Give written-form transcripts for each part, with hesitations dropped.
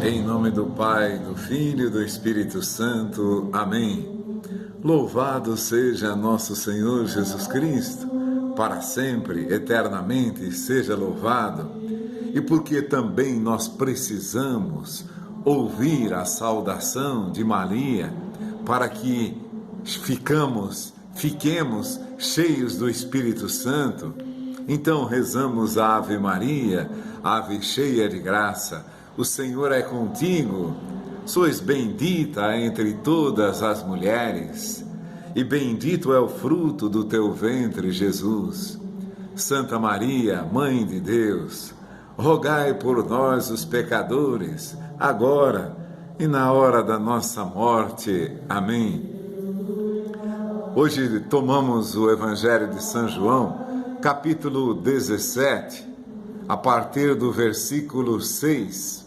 Em nome do Pai, do Filho e do Espírito Santo. Amém. Louvado seja nosso Senhor Jesus Cristo, para sempre, eternamente, seja louvado. E porque também nós precisamos ouvir a saudação de Maria, para que fiquemos cheios do Espírito Santo, então rezamos a Ave Maria, Ave cheia de graça. O Senhor é contigo, sois bendita entre todas as mulheres, e bendito é o fruto do teu ventre, Jesus. Santa Maria, Mãe de Deus, rogai por nós, os pecadores, agora e na hora da nossa morte. Amém. Hoje tomamos o Evangelho de São João, capítulo 17, a partir do versículo 6.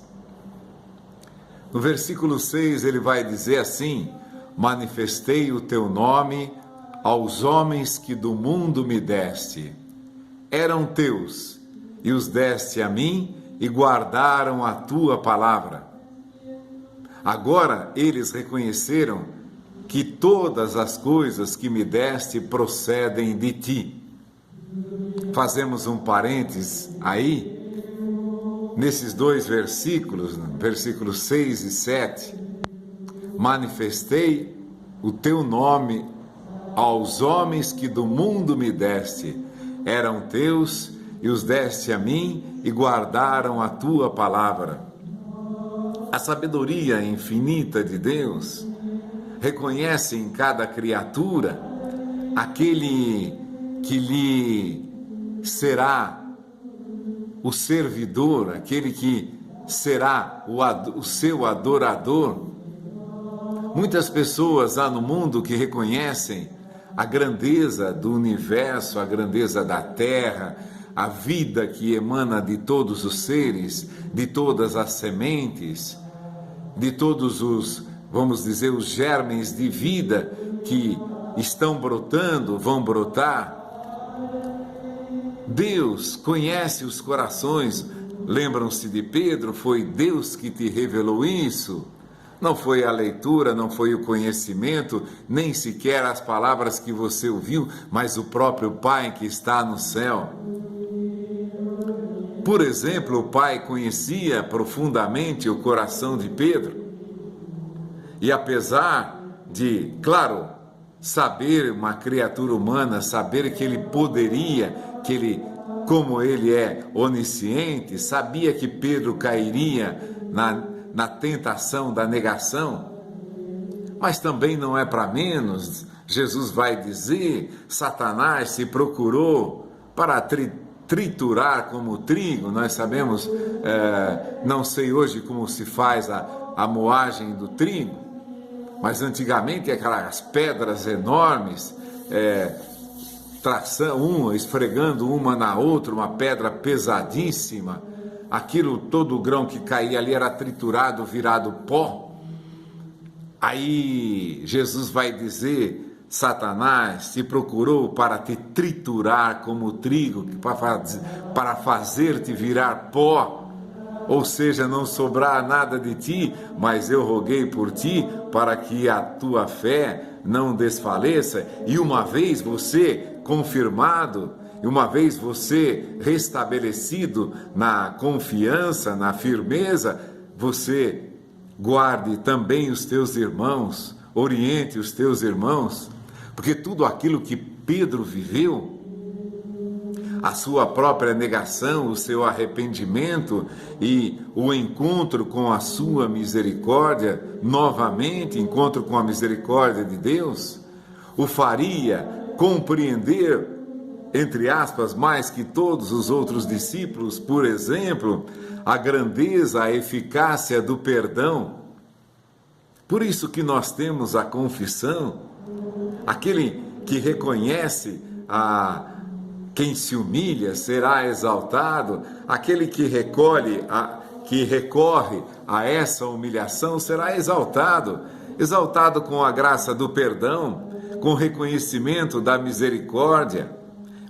No versículo 6 ele vai dizer assim: manifestei o teu nome aos homens que do mundo me deste. Eram teus, e os deste a mim, e guardaram a tua palavra. Agora eles reconheceram que todas as coisas que me deste procedem de ti. Fazemos um parênteses aí, nesses dois versículos, versículos 6 e 7, manifestei o teu nome aos homens que do mundo me deste, eram teus, e os deste a mim, e guardaram a tua palavra. A sabedoria infinita de Deus reconhece em cada criatura aquele que lhe será o servidor, aquele que será o seu adorador. Muitas pessoas há no mundo que reconhecem a grandeza do universo, a grandeza da terra, a vida que emana de todos os seres, de todas as sementes, de todos os, vamos dizer, os germes de vida que estão brotando, vão brotar. Deus conhece os corações. Lembram-se de Pedro? Foi Deus que te revelou isso. Não foi a leitura, não foi o conhecimento, nem sequer as palavras que você ouviu, mas o próprio Pai que está no céu. Por exemplo, o Pai conhecia profundamente o coração de Pedro. E apesar de, claro, saber uma criatura humana, saber que ele poderia, que ele, como ele é onisciente, sabia que Pedro cairia na tentação da negação, mas também não é para menos. Jesus vai dizer: Satanás se procurou para triturar como trigo. Nós sabemos, não sei hoje como se faz a moagem do trigo, mas antigamente aquelas pedras enormes, esfregando uma na outra, uma pedra pesadíssima, aquilo, todo o grão que caía ali era triturado, virado pó. Aí Jesus vai dizer: Satanás te procurou para te triturar como trigo, para fazer-te virar pó, ou seja, não sobrar nada de ti, mas eu roguei por ti para que a tua fé não desfaleça, e uma vez você confirmado, e uma vez você restabelecido na confiança, na firmeza, você guarde também os teus irmãos, oriente os teus irmãos, porque tudo aquilo que Pedro viveu, a sua própria negação, o seu arrependimento e o encontro com a sua misericórdia, novamente encontro com a misericórdia de Deus, o faria compreender, entre aspas, mais que todos os outros discípulos, por exemplo, a grandeza, a eficácia do perdão. Por isso que nós temos a confissão. Aquele que reconhece quem se humilha será exaltado, aquele que recorre a essa humilhação será exaltado com a graça do perdão, com reconhecimento da misericórdia,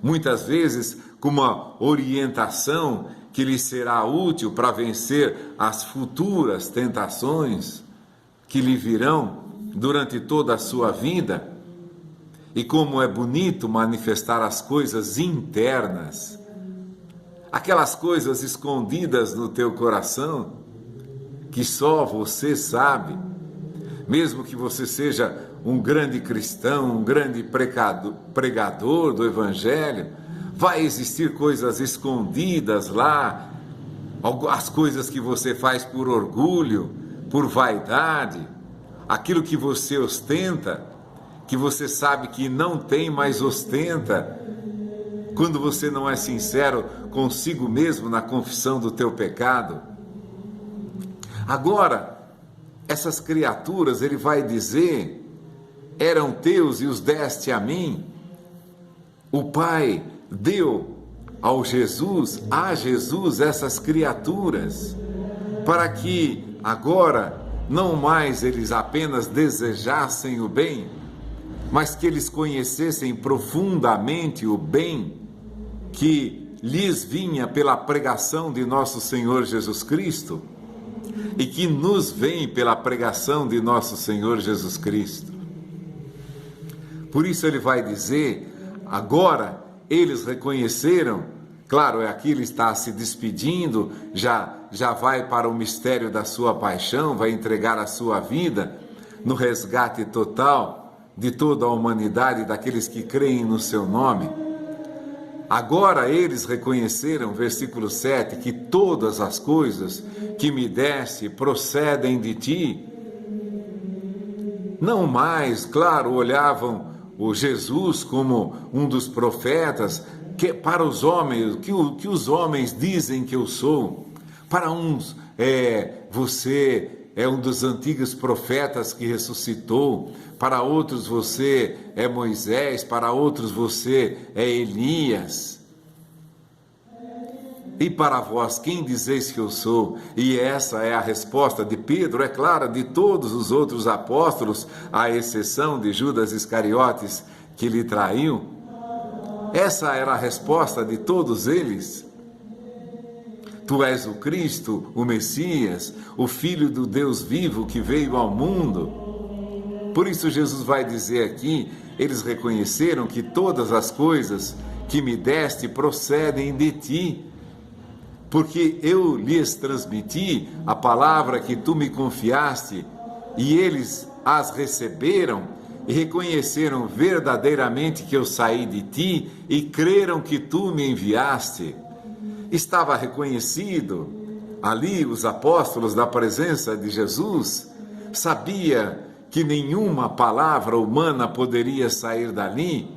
muitas vezes com uma orientação que lhe será útil para vencer as futuras tentações que lhe virão durante toda a sua vida. E como é bonito manifestar as coisas internas, aquelas coisas escondidas no teu coração, que só você sabe, mesmo que você seja um grande cristão, um grande pregador do Evangelho, vai existir coisas escondidas lá, as coisas que você faz por orgulho, por vaidade, aquilo que você ostenta, que você sabe que não tem, mas ostenta, quando você não é sincero consigo mesmo na confissão do teu pecado. Agora, essas criaturas, ele vai dizer, eram teus e os deste a mim. O Pai deu a Jesus essas criaturas, para que agora não mais eles apenas desejassem o bem, mas que eles conhecessem profundamente o bem que lhes vinha pela pregação de nosso Senhor Jesus Cristo e que nos vem pela pregação de nosso Senhor Jesus Cristo. Por isso ele vai dizer, agora eles reconheceram, claro, aqui ele está se despedindo, já vai para o mistério da sua paixão, vai entregar a sua vida no resgate total de toda a humanidade, daqueles que creem no seu nome. Agora eles reconheceram, versículo 7, que todas as coisas que me deste procedem de ti. Não mais, claro, olhavam o Jesus como um dos profetas, que para os homens, que os homens dizem que eu sou. Para uns, você é um dos antigos profetas que ressuscitou. Para outros, você é Moisés. Para outros, você é Elias. E para vós, quem dizeis que eu sou? E essa é a resposta de Pedro, é claro, de todos os outros apóstolos, à exceção de Judas Iscariotes, que lhe traiu. Essa era a resposta de todos eles. Tu és o Cristo, o Messias, o Filho do Deus vivo que veio ao mundo. Por isso Jesus vai dizer aqui, eles reconheceram que todas as coisas que me deste procedem de ti, porque eu lhes transmiti a palavra que tu me confiaste, e eles as receberam e reconheceram verdadeiramente que eu saí de ti e creram que tu me enviaste. Estava reconhecido ali os apóstolos da presença de Jesus, sabia que nenhuma palavra humana poderia sair dali,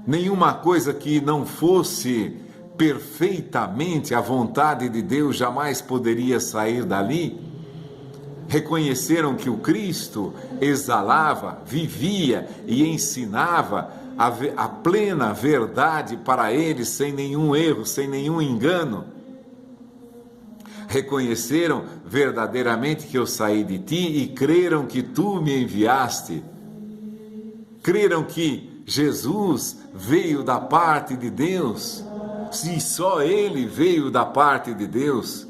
nenhuma coisa que não fosse perfeitamente a vontade de Deus jamais poderia sair dali. Reconheceram que o Cristo exalava, vivia e ensinava a plena verdade para eles, sem nenhum erro, sem nenhum engano. Reconheceram verdadeiramente que eu saí de ti e creram que tu me enviaste. Creram que Jesus veio da parte de Deus. Se só ele veio da parte de Deus,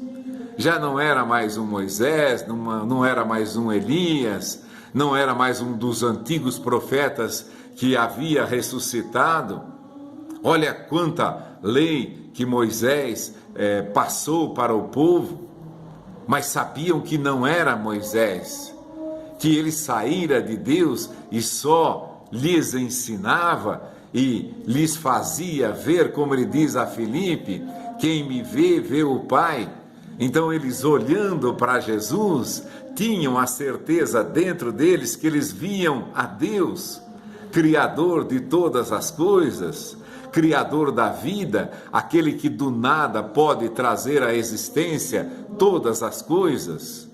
já não era mais um Moisés, não era mais um Elias, não era mais um dos antigos profetas que havia ressuscitado. Olha quanta lei que Moisés passou para o povo, mas sabiam que não era Moisés, que ele saíra de Deus e só lhes ensinava e lhes fazia ver, como ele diz a Filipe, quem me vê, vê o Pai. Então eles, olhando para Jesus, tinham a certeza dentro deles que eles viam a Deus, Criador de todas as coisas, Criador da vida, aquele que do nada pode trazer à existência todas as coisas.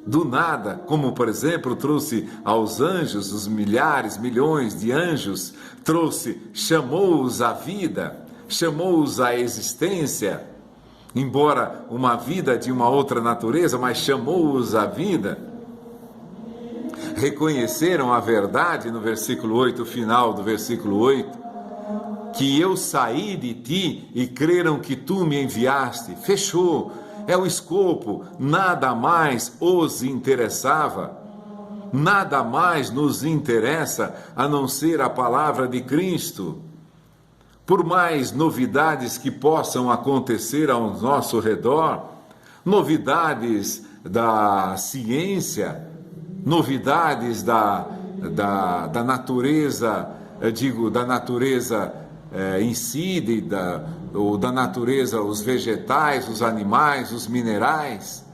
Do nada, como por exemplo trouxe aos anjos, os milhares, milhões de anjos, chamou-os à vida, chamou-os à existência, embora uma vida de uma outra natureza, mas chamou-os à vida. Reconheceram a verdade no versículo 8, final do versículo 8, que eu saí de ti e creram que tu me enviaste. Fechou. É o escopo. Nada mais os interessava. Nada mais nos interessa a não ser a palavra de Cristo. Por mais novidades que possam acontecer ao nosso redor, novidades da ciência, novidades da natureza, da natureza em si, ou da natureza, os vegetais, os animais, os minerais,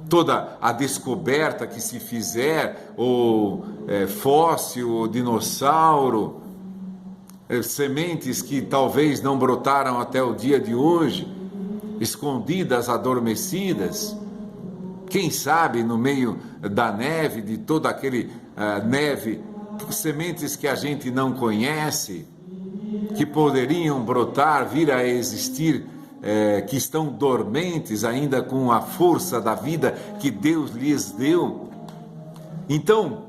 toda a descoberta que se fizer, ou fóssil, ou dinossauro, sementes que talvez não brotaram até o dia de hoje, escondidas, adormecidas, quem sabe no meio da neve, de toda aquele neve, sementes que a gente não conhece, que poderiam brotar, vir a existir, que estão dormentes ainda com a força da vida que Deus lhes deu. Então,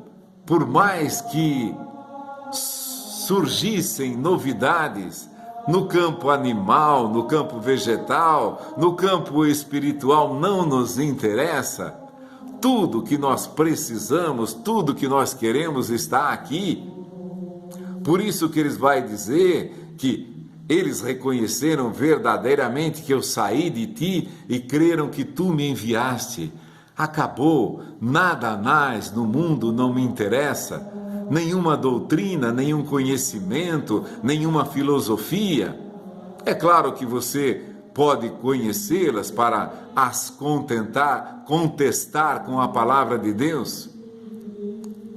por mais que surgissem novidades no campo animal, no campo vegetal, no campo espiritual, não nos interessa. Tudo que nós precisamos, tudo que nós queremos está aqui. Por isso que eles vai dizer que eles reconheceram verdadeiramente que eu saí de ti e creram que tu me enviaste. Acabou, nada mais no mundo não me interessa. Nenhuma doutrina, nenhum conhecimento, nenhuma filosofia. É claro que você pode conhecê-las para as contestar com a palavra de Deus,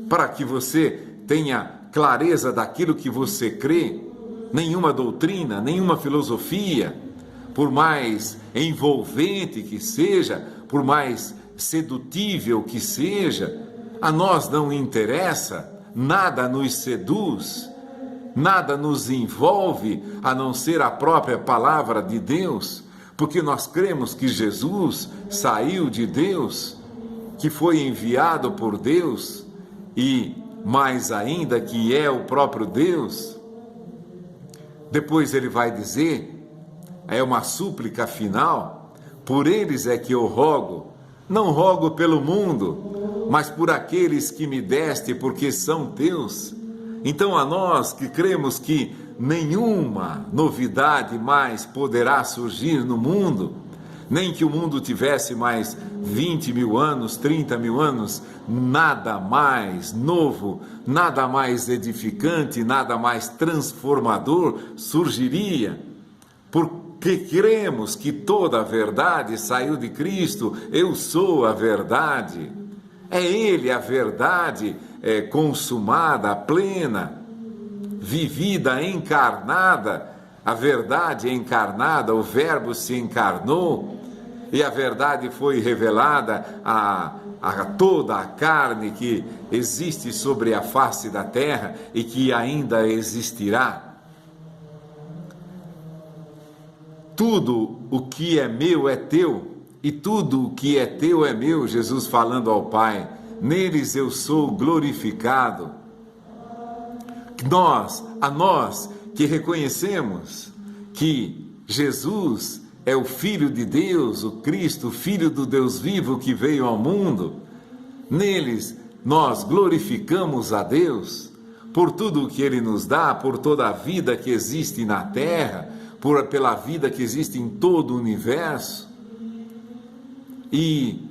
para que você tenha clareza daquilo que você crê. Nenhuma doutrina, nenhuma filosofia, por mais envolvente que seja, por mais sedutível que seja, a nós não interessa. Nada nos seduz, nada nos envolve a não ser a própria palavra de Deus, porque nós cremos que Jesus saiu de Deus, que foi enviado por Deus e mais ainda que é o próprio Deus. Depois ele vai dizer, é uma súplica final, por eles é que eu rogo, não rogo pelo mundo, mas por aqueles que me deste, porque são teus. Então a nós que cremos que nenhuma novidade mais poderá surgir no mundo, nem que o mundo tivesse mais 20 mil anos, 30 mil anos, nada mais novo, nada mais edificante, nada mais transformador surgiria, porque cremos que toda a verdade saiu de Cristo. Eu sou a verdade. É Ele a verdade consumada, plena, vivida, encarnada. A verdade encarnada, o Verbo se encarnou e a verdade foi revelada a toda a carne que existe sobre a face da terra e que ainda existirá. Tudo o que é meu é teu, e tudo o que é teu é meu, Jesus falando ao Pai. Neles eu sou glorificado. A nós que reconhecemos que Jesus é o Filho de Deus, o Cristo, o Filho do Deus vivo que veio ao mundo, neles nós glorificamos a Deus por tudo o que Ele nos dá, por toda a vida que existe na terra, pela vida que existe em todo o universo. E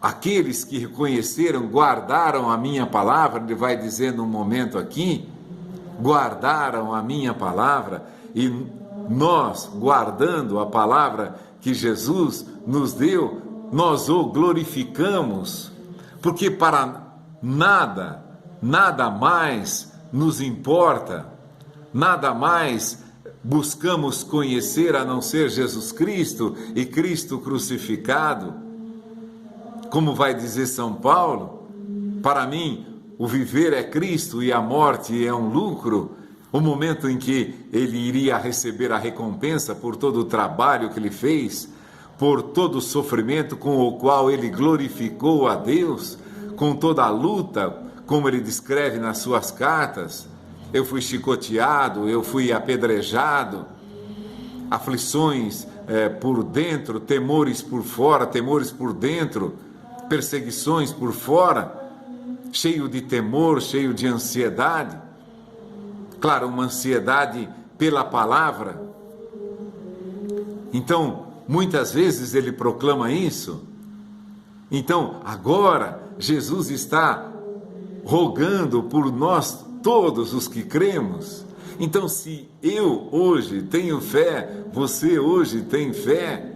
aqueles que reconheceram, guardaram a minha palavra, ele vai dizer num momento aqui, guardaram a minha palavra, e nós, guardando a palavra que Jesus nos deu, nós o glorificamos, porque para nada mais nos importa, nada mais buscamos conhecer a não ser Jesus Cristo e Cristo crucificado. Como vai dizer São Paulo, para mim o viver é Cristo e a morte é um lucro. O momento em que ele iria receber a recompensa por todo o trabalho que ele fez, por todo o sofrimento com o qual ele glorificou a Deus, com toda a luta, como ele descreve nas suas cartas, eu fui chicoteado, eu fui apedrejado, aflições por dentro, temores por fora, temores por dentro, perseguições por fora, cheio de temor, cheio de ansiedade. Claro, uma ansiedade pela palavra. Então, muitas vezes ele proclama isso. Então, agora, Jesus está rogando por nós, todos os que cremos. Então, se eu hoje tenho fé, você hoje tem fé,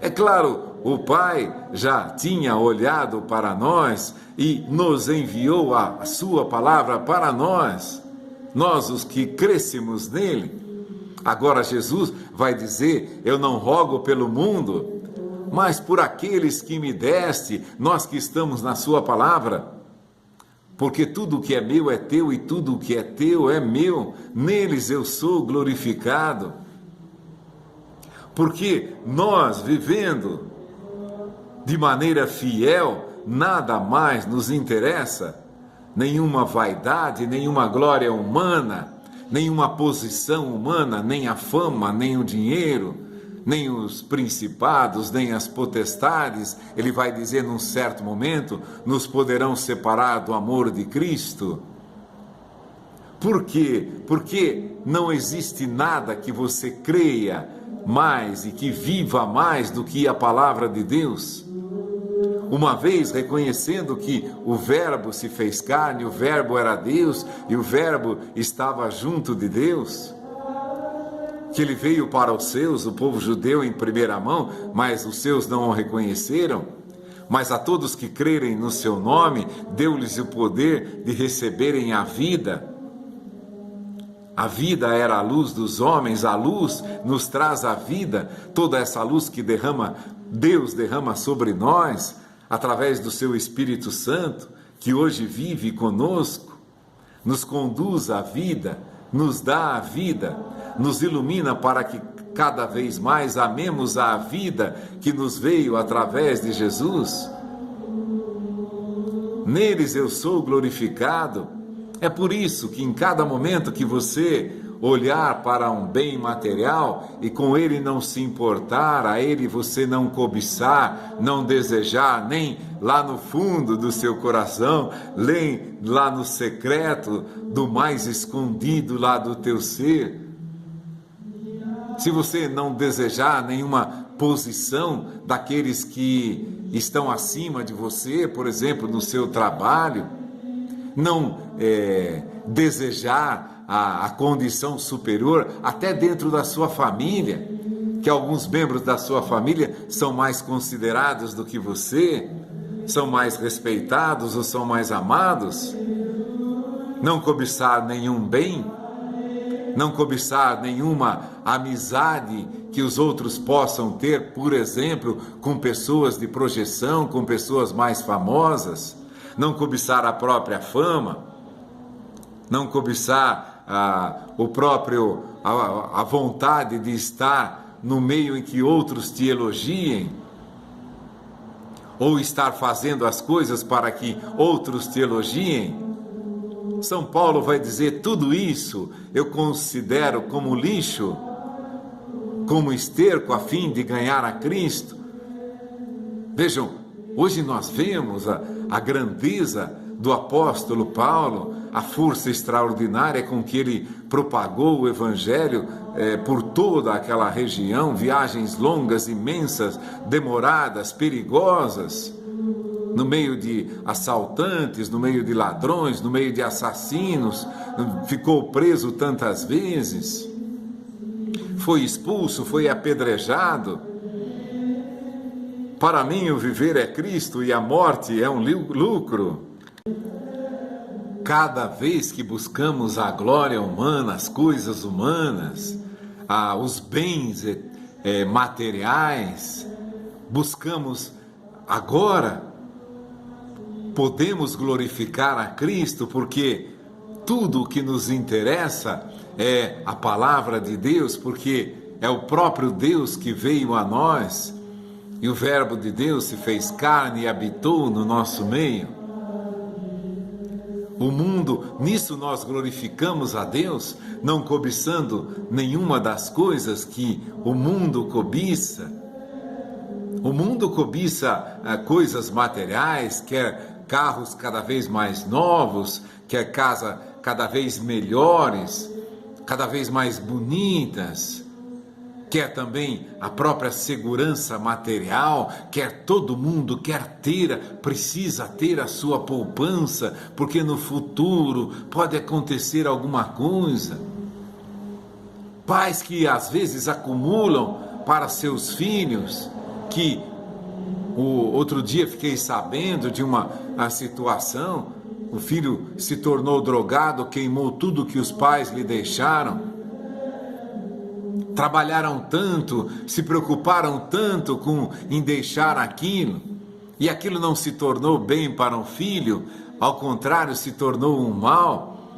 é claro, o Pai já tinha olhado para nós e nos enviou a sua palavra para nós, os que crescemos nele. Agora Jesus vai dizer, eu não rogo pelo mundo, mas por aqueles que me deste, nós que estamos na sua palavra. Porque tudo o que é meu é teu e tudo o que é teu é meu. Neles eu sou glorificado. Porque nós, vivendo de maneira fiel, nada mais nos interessa. Nenhuma vaidade, nenhuma glória humana, nenhuma posição humana, nem a fama, nem o dinheiro, nem os principados, nem as potestades, ele vai dizer num certo momento, nos poderão separar do amor de Cristo. Por quê? Porque não existe nada que você creia mais e que viva mais do que a palavra de Deus. Uma vez reconhecendo que o Verbo se fez carne, o Verbo era Deus e o Verbo estava junto de Deus, que ele veio para os seus, o povo judeu em primeira mão, mas os seus não o reconheceram. Mas a todos que crerem no seu nome, deu-lhes o poder de receberem a vida. A vida era a luz dos homens, a luz nos traz a vida, toda essa luz que Deus derrama sobre nós, através do seu Espírito Santo, que hoje vive conosco, nos conduz à vida, nos dá a vida, nos ilumina para que cada vez mais amemos a vida que nos veio através de Jesus. Neles eu sou glorificado. É por isso que em cada momento que você olhar para um bem material e com ele não se importar, a ele você não cobiçar, não desejar, nem lá no fundo do seu coração, nem lá no secreto, do mais escondido lá do teu ser. Se você não desejar nenhuma posição daqueles que estão acima de você, por exemplo, no seu trabalho, não desejar a condição superior, até dentro da sua família, que alguns membros da sua família são mais considerados do que você, são mais respeitados ou são mais amados. Não cobiçar nenhum bem, não cobiçar nenhuma amizade que os outros possam ter, por exemplo, com pessoas de projeção, com pessoas mais famosas, não cobiçar a própria fama, não cobiçar a vontade de estar no meio em que outros te elogiem, ou estar fazendo as coisas para que outros te elogiem. São Paulo vai dizer, tudo isso eu considero como lixo, como esterco a fim de ganhar a Cristo. Vejam, hoje nós vemos a grandeza do apóstolo Paulo, a força extraordinária com que ele propagou o Evangelho por toda aquela região, viagens longas, imensas, demoradas, perigosas, no meio de assaltantes, no meio de ladrões, no meio de assassinos, ficou preso tantas vezes, foi expulso, foi apedrejado. Para mim o viver é Cristo e a morte é um lucro. Cada vez que buscamos a glória humana, as coisas humanas, os bens materiais, buscamos agora, podemos glorificar a Cristo, porque tudo o que nos interessa é a palavra de Deus, porque é o próprio Deus que veio a nós, e o Verbo de Deus se fez carne e habitou no nosso meio. O mundo, nisso nós glorificamos a Deus, não cobiçando nenhuma das coisas que o mundo cobiça. O mundo cobiça coisas materiais, quer carros cada vez mais novos, quer casa cada vez melhores, cada vez mais bonitas, quer também a própria segurança material, quer todo mundo, precisa ter a sua poupança, porque no futuro pode acontecer alguma coisa. Pais que às vezes acumulam para seus filhos, que outro dia fiquei sabendo de uma situação, o filho se tornou drogado, queimou tudo que os pais lhe deixaram. Trabalharam tanto, se preocuparam tanto em deixar aquilo, e aquilo não se tornou bem para o filho, ao contrário, se tornou um mal,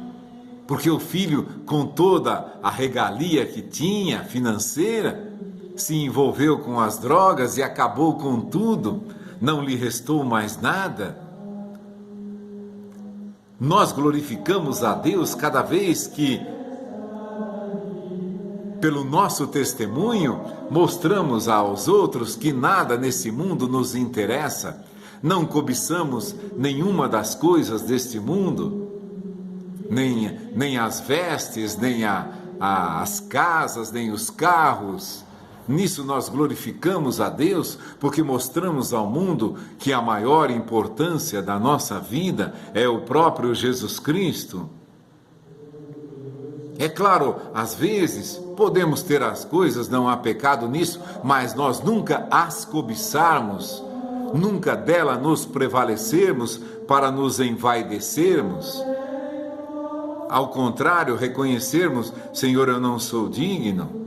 porque o filho, com toda a regalia que tinha, financeira, se envolveu com as drogas e acabou com tudo, não lhe restou mais nada. Nós glorificamos a Deus cada vez que, pelo nosso testemunho, mostramos aos outros que nada nesse mundo nos interessa, não cobiçamos nenhuma das coisas deste mundo, nem as vestes, nem as casas, nem os carros. Nisso nós glorificamos a Deus, porque mostramos ao mundo que a maior importância da nossa vida é o próprio Jesus Cristo. É claro, às vezes podemos ter as coisas, não há pecado nisso, mas nós nunca as cobiçarmos, nunca dela nos prevalecermos para nos envaidecermos. Ao contrário, reconhecermos, Senhor, eu não sou digno.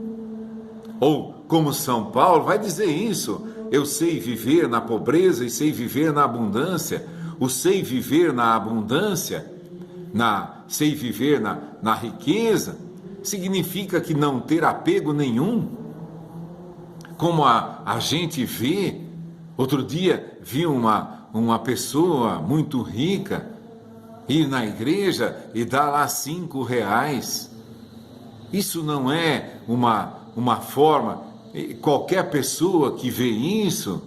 Ou, como São Paulo vai dizer isso, eu sei viver na pobreza e sei viver na abundância. O sei viver na abundância, sei viver na riqueza, significa que não ter apego nenhum. Como a gente vê, outro dia vi uma pessoa muito rica ir na igreja e dar lá R$5. Isso não é uma forma, qualquer pessoa que vê isso,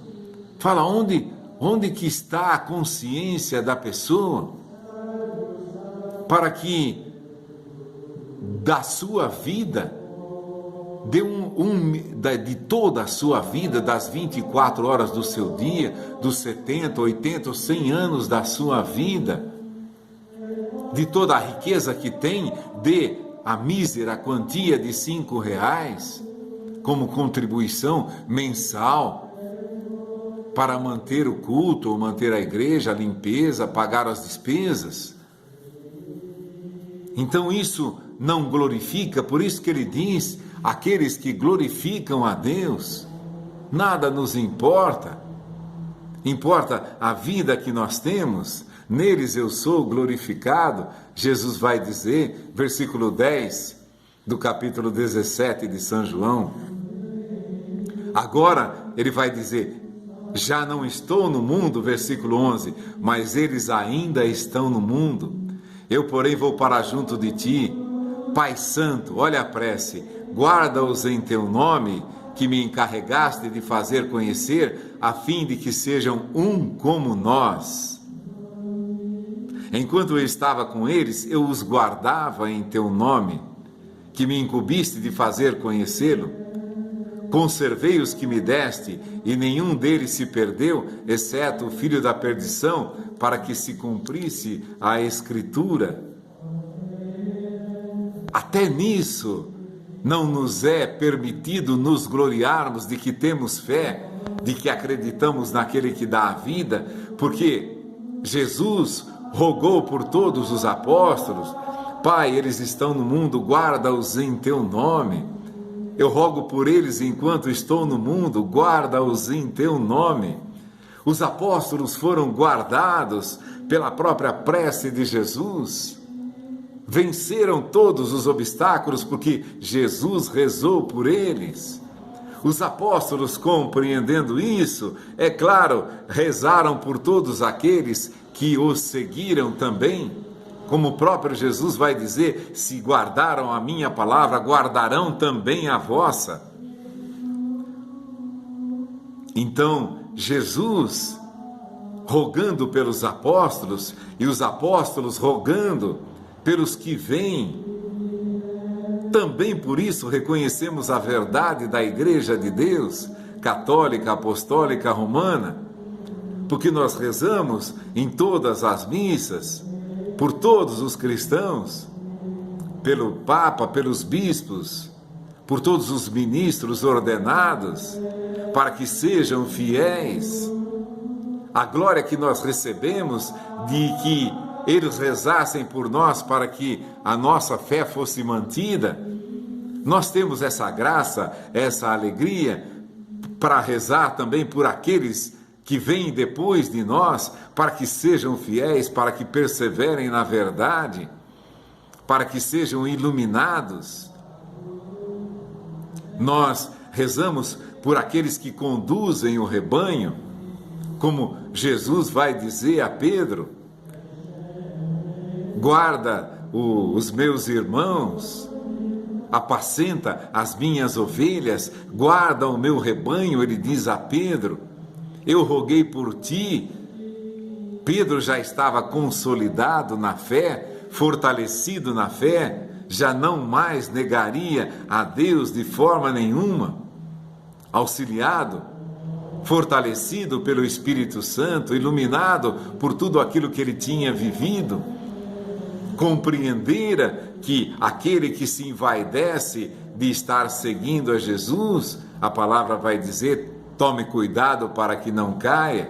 fala onde que está a consciência da pessoa, para que da sua vida, de toda a sua vida, das 24 horas do seu dia, dos 70, 80, 100 anos da sua vida, de toda a riqueza que tem, dê a mísera quantia de R$5 como contribuição mensal para manter o culto, manter a igreja, a limpeza, pagar as despesas. Então isso não glorifica, por isso que ele diz, aqueles que glorificam a Deus, nada nos importa, importa a vida que nós temos, neles eu sou glorificado. Jesus vai dizer, versículo 10 do capítulo 17 de São João. Agora ele vai dizer, já não estou no mundo, versículo 11, mas eles ainda estão no mundo. Eu, porém, vou para junto de ti. Pai Santo, olha a prece, guarda-os em teu nome, que me encarregaste de fazer conhecer, a fim de que sejam um como nós. Enquanto eu estava com eles, eu os guardava em teu nome, que me incumbiste de fazer conhecê-lo. Conservei os que me deste, e nenhum deles se perdeu, exceto o filho da perdição, para que se cumprisse a Escritura. Até nisso não nos é permitido nos gloriarmos de que temos fé, de que acreditamos naquele que dá a vida, porque Jesus rogou por todos os apóstolos, Pai, eles estão no mundo, guarda-os em teu nome. Eu rogo por eles enquanto estou no mundo, guarda-os em teu nome. Os apóstolos foram guardados pela própria prece de Jesus. Venceram todos os obstáculos porque Jesus rezou por eles. Os apóstolos, compreendendo isso, é claro, rezaram por todos aqueles que os seguiram também. Como o próprio Jesus vai dizer, se guardaram a minha palavra, guardarão também a vossa. Então, Jesus rogando pelos apóstolos e os apóstolos rogando pelos que vêm. Também por isso reconhecemos a verdade da Igreja de Deus, católica, apostólica, romana, porque nós rezamos em todas as missas, por todos os cristãos, pelo Papa, pelos bispos, por todos os ministros ordenados, para que sejam fiéis. A glória que nós recebemos de que eles rezassem por nós para que a nossa fé fosse mantida, nós temos essa graça, essa alegria para rezar também por aqueles que vêm depois de nós, para que sejam fiéis, para que perseverem na verdade, para que sejam iluminados. Nós rezamos por aqueles que conduzem o rebanho, como Jesus vai dizer a Pedro: guarda os meus irmãos, apacenta as minhas ovelhas, guarda o meu rebanho, ele diz a Pedro. Eu roguei por ti. Pedro já estava consolidado na fé, fortalecido na fé, já não mais negaria a Deus de forma nenhuma, auxiliado, fortalecido pelo Espírito Santo, iluminado por tudo aquilo que ele tinha vivido, compreendera que aquele que se envaidece de estar seguindo a Jesus, a palavra vai dizer, tome cuidado para que não caia.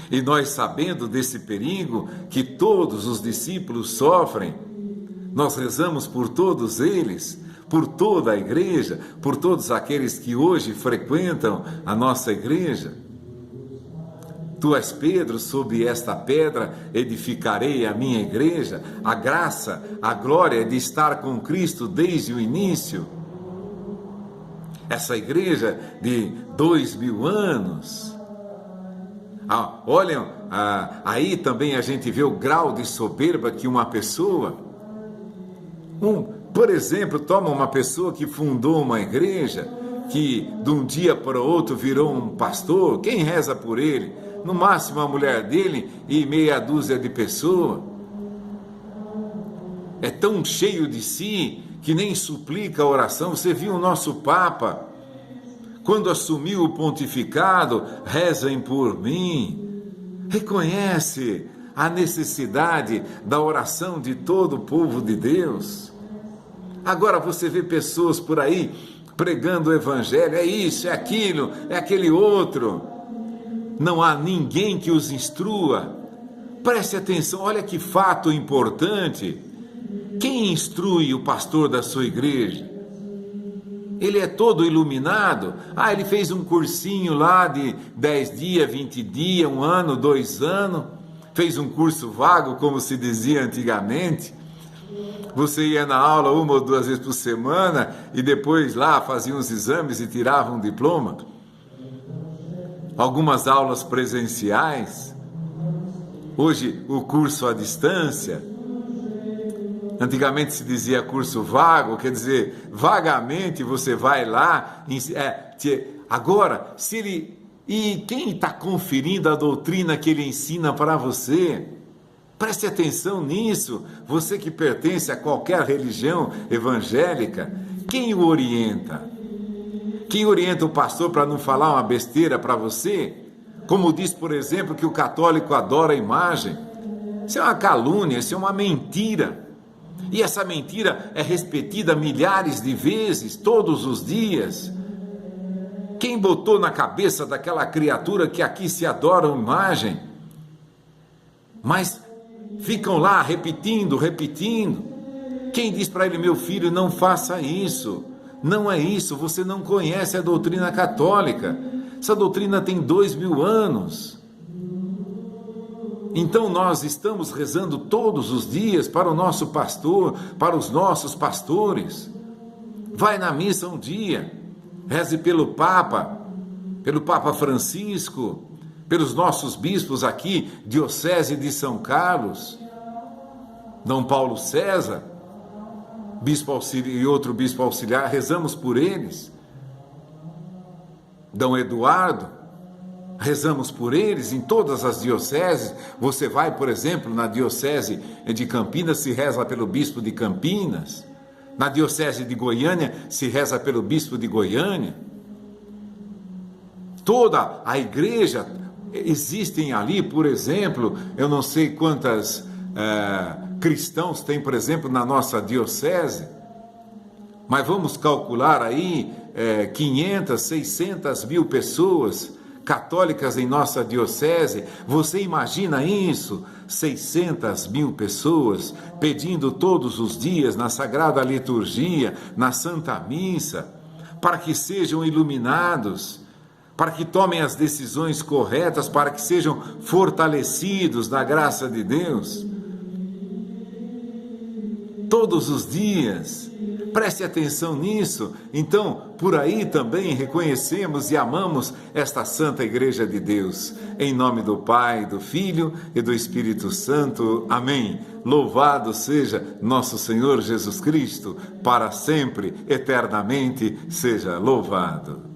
E nós, sabendo desse perigo que todos os discípulos sofrem, nós rezamos por todos eles, por toda a igreja, por todos aqueles que hoje frequentam a nossa igreja. Tu és Pedro, sobre esta pedra edificarei a minha igreja. A graça, a glória de estar com Cristo desde o início. Essa igreja de 2000 anos. Olhem, aí também a gente vê o grau de soberba que uma pessoa, por exemplo, toma uma pessoa que fundou uma igreja, que de um dia para o outro virou um pastor. Quem reza por ele? No máximo a mulher dele e meia dúzia de pessoas. É tão cheio de si que nem suplica a oração. Você viu o nosso Papa, quando assumiu o pontificado, rezem por mim. Reconhece a necessidade da oração de todo o povo de Deus. Agora você vê pessoas por aí pregando o evangelho, é isso, é aquilo, é aquele outro. Não há ninguém que os instrua. Preste atenção, olha que fato importante. Quem instrui o pastor da sua igreja? Ele é todo iluminado. Ele fez um cursinho lá de 10 dias, 20 dias, 1 ano, 2 anos. Fez um curso vago, como se dizia antigamente. Você ia na aula 1 ou 2 vezes por semana e depois lá fazia uns exames e tirava um diploma. Algumas aulas presenciais. Hoje o curso à distância. Antigamente se dizia curso vago, quer dizer, vagamente você vai lá. Agora, e quem está conferindo a doutrina que ele ensina para você? Preste atenção nisso. Você que pertence a qualquer religião evangélica, quem o orienta? Quem orienta o pastor para não falar uma besteira para você? Como diz, por exemplo, que o católico adora a imagem. Isso é uma calúnia, isso é uma mentira. E essa mentira é repetida milhares de vezes, todos os dias. Quem botou na cabeça daquela criatura que aqui se adora a imagem? Mas ficam lá repetindo. Quem diz para ele, meu filho, não faça isso? Não é isso, você não conhece a doutrina católica. Essa doutrina tem 2000 anos. Então nós estamos rezando todos os dias para o nosso pastor, para os nossos pastores. Vai na missa um dia, reze pelo Papa Francisco, pelos nossos bispos aqui, Diocese de São Carlos. Dom Paulo César, bispo auxiliar, e outro bispo auxiliar, rezamos por eles. Dom Eduardo, rezamos por eles em todas as dioceses. Você vai, por exemplo, na diocese de Campinas, se reza pelo bispo de Campinas. Na diocese de Goiânia, se reza pelo bispo de Goiânia. Toda a igreja, existem ali, por exemplo, eu não sei quantas cristãos tem, por exemplo, na nossa diocese, mas vamos calcular aí 500, 600 mil pessoas católicas em nossa diocese. Você imagina isso? 600 mil pessoas pedindo todos os dias na Sagrada Liturgia, na Santa Missa, para que sejam iluminados, para que tomem as decisões corretas, para que sejam fortalecidos na graça de Deus. Todos os dias. Preste atenção nisso. Então, por aí também reconhecemos e amamos esta Santa Igreja de Deus. Em nome do Pai, do Filho e do Espírito Santo. Amém. Louvado seja nosso Senhor Jesus Cristo, para sempre, eternamente seja louvado.